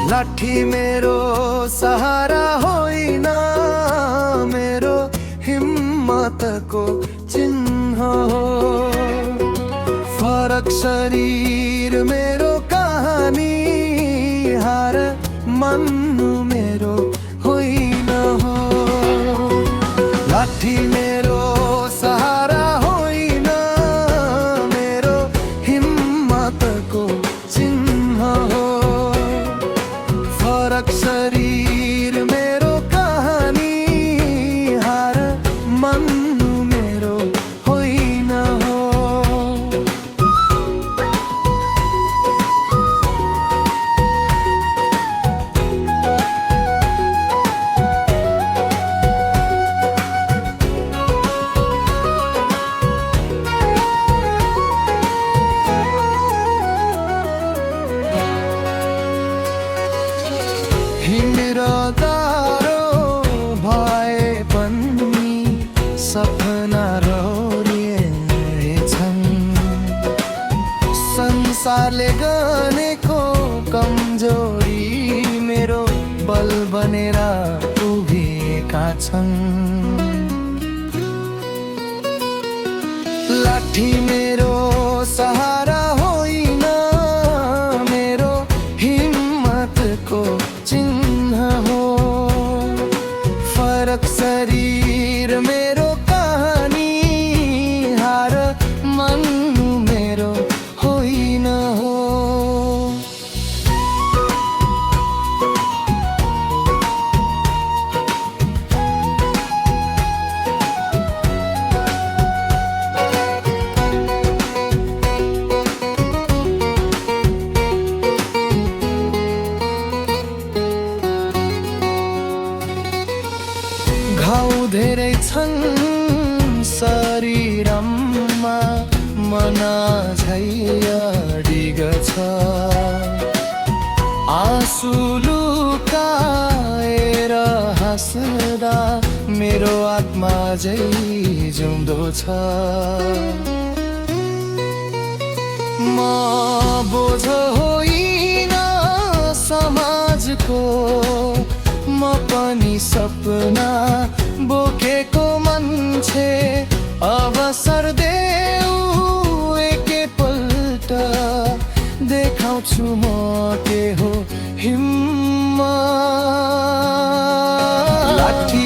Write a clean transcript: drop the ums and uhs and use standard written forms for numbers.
लाठी मेरो सहारा होइन, मेरो हिम्मतको चिन्ह हो। फरक शरीर मेरो कहानी, हार मान्नु मेरो होइन हो। लाठी मेरो सहारा होइन, मेरो हिम्मतको चिन्ह हो। फरक शरीर मेरो कहानी, हार मान्नु मेरो होइन हो। हिँड्दारो भए पनि सपना रहिरहेछन्। संसारले गनेको कमजोरी मेरो बल बनेर उभिएका छन्। लाठी मेरो सहारा होइन, मेरो हिम्मतको चिन्ह हो। फरक शरीर मेरो कहानी, हार मान्नु मेरो होइन हो। घाउ धेरै छन् शरीरमा, मन झै अडिग छ। आँसु लुकाएर हाँस्दा मेरो आत्मा झै जिउँदो छ। म बोझ होइन समाजको, म पनि सपना बोकेको मान्छे। अवसर देऊ एकैपल्ट, देखाउँछु म के हो हिम्मत। लाठी